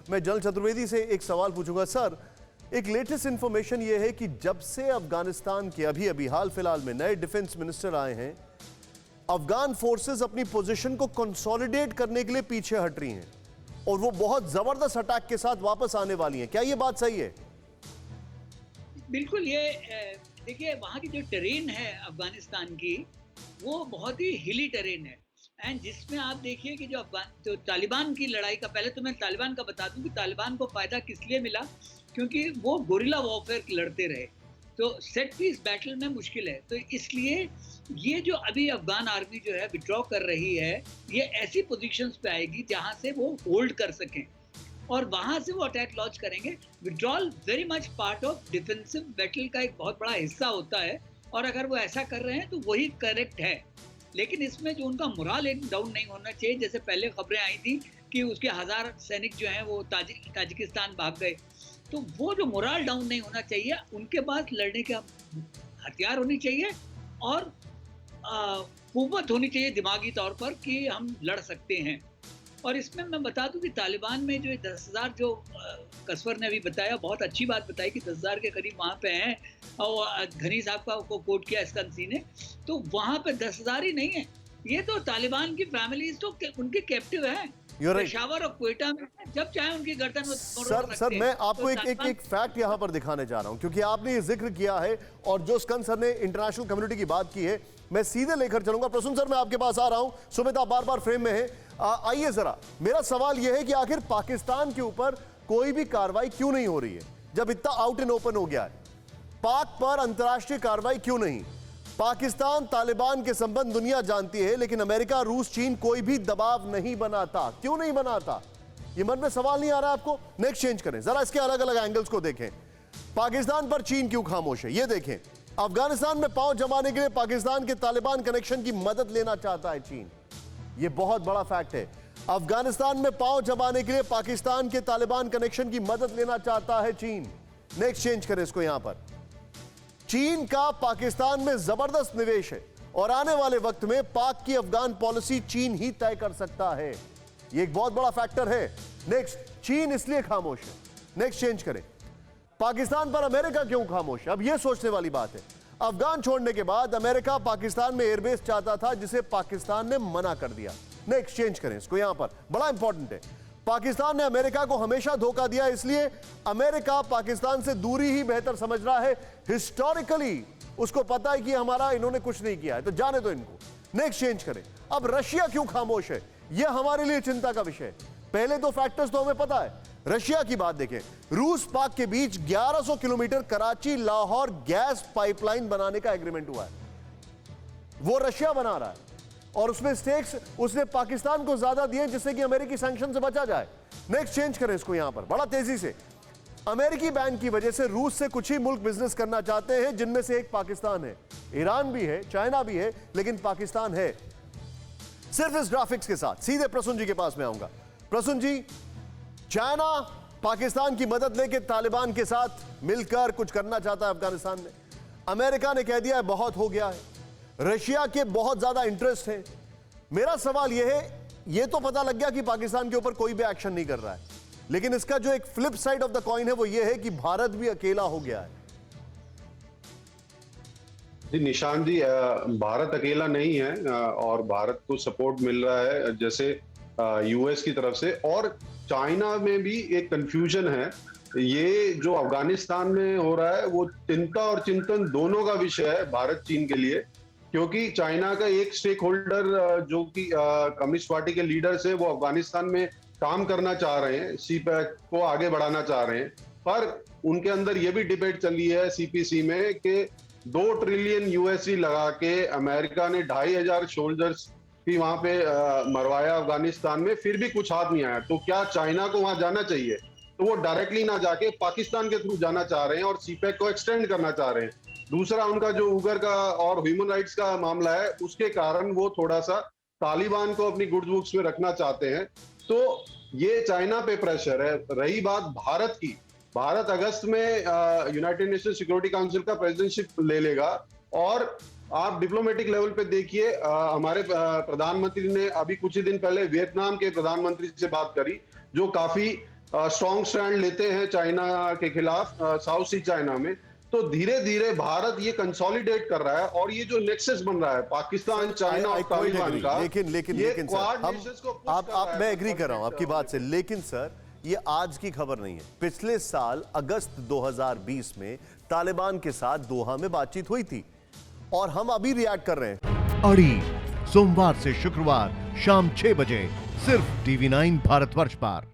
मैं जनरल चतुर्वेदी से एक सवाल पूछूंगा। सर, एक लेटेस्ट इंफॉर्मेशन ये है कि जब से अफगानिस्तान के अभी अभी हाल फिलहाल में नए डिफेंस मिनिस्टर आए हैं, अफगान फोर्सेस अपनी पोजीशन को कंसोलिडेट करने के लिए पीछे हट रही हैं और वो बहुत जबरदस्त अटैक के साथ वापस आने वाली हैं। क्या ये बात सही है? बिल्कुल। ये देखिए, वहाँ की जो टेरेन है अफगानिस्तान की, वो बहुत ही हिली टेरेन है। एंड जिसमें आप देखिए कि जो तालिबान की लड़ाई का, पहले तो मैं तालिबान का बता दूं कि तालिबान को फायदा किस लिए मिला, क्योंकि वो गोरिल्ला वॉरफेयर लड़ते रहे, तो सेट पीस बैटल में मुश्किल है। तो इसलिए ये जो अभी अफगान आर्मी जो है विड्रॉ कर रही है, ये ऐसी पोजीशंस पे आएगी जहां से वो होल्ड कर सकें और वहां से वो अटैक लॉन्च करेंगे। Withdrawal very much part of defensive battle का एक बहुत बड़ा हिस्सा होता है और अगर वो ऐसा कर रहे हैं तो वही करेक्ट है। लेकिन इसमें जो उनका मोराल एक डाउन नहीं होना चाहिए। जैसे पहले खबरें आई थी कि उसके 1000 सैनिक जो हैं वो ताजिकिस्तान भाग गए, तो वो जो मोराल डाउन नहीं होना चाहिए। उनके पास लड़ने के हथियार होनी चाहिए और कुव्वत होनी चाहिए दिमागी तौर पर कि हम लड़ सकते हैं। और इसमें मैं बता दूं कि तालिबान में जो 10,000 जो कसवर ने अभी बताया, बहुत अच्छी बात बताई कि 10,000 के करीब वहाँ पे हैं और घनी साहब का को कोट किया स्कंसी ने, तो वहाँ पे 10,000 ही नहीं है, ये तो तालिबान की फैमिलीज तो उनके कैप्टिव हैं पेशावर और क्वेटा में, जब चाहे उनकी गर्दन में सर मैं आपको एक फैक्ट यहां पर दिखाने जा रहा हूं, क्योंकि आपने ये जिक्र किया है और जो स्कंद सर ने इंटरनेशनल कम्युनिटी की बात की है, मैं सीधे लेकर चलूंगा। प्रसून सर, मैं आपके पास आ रहा हूं। सुमित, आप बार बार फ्रेम में है, आइए जरा। मेरा सवाल यह है कि आखिर पाकिस्तान के ऊपर कोई भी कार्रवाई क्यों नहीं हो रही है? जब इतना आउट एंड ओपन हो गया है, पाक पर अंतर्राष्ट्रीय कार्रवाई क्यों नहीं? पाकिस्तान तालिबान के संबंध दुनिया जानती है, लेकिन अमेरिका, रूस, चीन कोई भी दबाव नहीं बनाता। क्यों नहीं बनाता? ये मन में सवाल नहीं आ रहा आपको? नेक्स्ट चेंज करें जरा, इसके अलग अलग एंगल्स को देखें। पाकिस्तान पर चीन क्यों खामोश है, ये देखें। अफगानिस्तान में पांव जमाने के लिए पाकिस्तान के तालिबान कनेक्शन की मदद लेना चाहता है चीन, ये बहुत बड़ा फैक्ट है। अफगानिस्तान में पांव जमाने के लिए पाकिस्तान के तालिबान कनेक्शन की मदद लेना चाहता है चीन। नेक्स्ट चेंज करें इसको। यहां पर चीन का पाकिस्तान में जबरदस्त निवेश है और आने वाले वक्त में पाक की अफगान पॉलिसी चीन ही तय कर सकता है, यह एक बहुत बड़ा फैक्टर है। नेक्स्ट, चीन इसलिए खामोश है। नेक्स्ट चेंज करें। पाकिस्तान पर अमेरिका क्यों खामोश है? अब यह सोचने वाली बात है। अफगान छोड़ने के बाद अमेरिका पाकिस्तान में एयरबेस चाहता था, जिसे पाकिस्तान ने मना कर दिया। नेक्स्ट चेंज करें इसको। यहां पर बड़ा इंपॉर्टेंट है, पाकिस्तान ने अमेरिका को हमेशा धोखा दिया, इसलिए अमेरिका पाकिस्तान से दूरी ही बेहतर समझ रहा है। हिस्टोरिकली उसको पता है कि हमारा इन्होंने कुछ नहीं किया है, तो जाने दो इनको। नेक्स्ट चेंज करें। अब रशिया क्यों खामोश है, यह हमारे लिए चिंता का विषय है। पहले दो फैक्टर्स तो हमें पता है। रशिया की बात देखें, रूस पाक के बीच 1100 kilometre Karachi Lahore gas pipeline बनाने का एग्रीमेंट हुआ है, वो रशिया बना रहा है और उसमें स्टेक्स उसने पाकिस्तान को ज्यादा दिए, जिससे कि अमेरिकी सैंक्शन से बचा जाए। नेक्स्ट चेंज करें इसको। यहां पर बड़ा तेजी से, अमेरिकी बैन की वजह से रूस से कुछ ही मुल्क बिजनेस करना चाहते हैं, जिनमें से एक पाकिस्तान है। ईरान भी है, चाइना भी है, लेकिन पाकिस्तान है। सिर्फ इस ग्राफिक्स के साथ सीधे प्रसून जी के पास में आऊंगा। प्रसून जी, चाइना पाकिस्तान की मदद लेके तालिबान के साथ मिलकर कुछ करना चाहता है अफगानिस्तान में। अमेरिका ने कह दिया है बहुत हो गया है। रशिया के बहुत ज्यादा इंटरेस्ट है। मेरा सवाल यह है, यह तो पता लग गया कि पाकिस्तान के ऊपर कोई भी एक्शन नहीं कर रहा है, लेकिन इसका जो एक flip side of the coin है वो यह है कि भारत भी अकेला हो गया है। जी निशान जी, भारत अकेला नहीं है और भारत को सपोर्ट मिल रहा है जैसे यूएस की तरफ से, और चाइना में भी एक कंफ्यूजन है। ये जो अफगानिस्तान में हो रहा है वो चिंता और चिंतन दोनों का विषय है भारत चीन के लिए, क्योंकि चाइना का एक स्टेक होल्डर जो कि कम्युनिस्ट पार्टी के लीडर्स है, वो अफगानिस्तान में काम करना चाह रहे हैं, सीपैक को आगे बढ़ाना चाह रहे हैं, पर उनके अंदर ये भी डिबेट चली है सीपीसी में कि 2 ट्रिलियन यूएसडी लगा के अमेरिका ने 2,500 सोल्जर्स भी वहां पे मरवाया अफगानिस्तान में, फिर भी कुछ हाथ नहीं आया। तो क्या चाइना को वहां जाना चाहिए? तो वो डायरेक्टली ना जाके पाकिस्तान के थ्रू जाना चाह रहे हैं और सीपैक को एक्सटेंड करना चाह रहे हैं। दूसरा, उनका जो उगर का और ह्यूमन राइट्स का मामला है, उसके कारण वो थोड़ा सा तालिबान को अपनी गुड बुक्स में रखना चाहते हैं। तो ये चाइना पे प्रेशर है। रही बात भारत की, भारत अगस्त में यूनाइटेड नेशन सिक्योरिटी काउंसिल का प्रेसिडेंटशिप ले लेगा और आप डिप्लोमेटिक लेवल पे देखिए, हमारे प्रधानमंत्री ने अभी कुछ ही दिन पहले वियतनाम के प्रधानमंत्री से बात करी, जो काफी स्ट्रॉन्ग स्टैंड लेते हैं चाइना के खिलाफ साउथ सी चाइना में, तो धीरे धीरे भारत ये कंसोलिडेट कर रहा है और ये जो नेक्सस बन रहा है पाकिस्तान, चाइना और तालिबान का, लेकिन सर, मैं एग्री कर रहा हूं आपकी बात से, लेकिन सर ये आज की खबर नहीं है। पिछले साल अगस्त 2020 में तालिबान के साथ दोहा में बातचीत हुई थी और हम अभी रिएक्ट कर रहे हैं। अड़ी सोमवार से शुक्रवार शाम 6 बजे सिर्फ TV9 भारतवर्ष पर।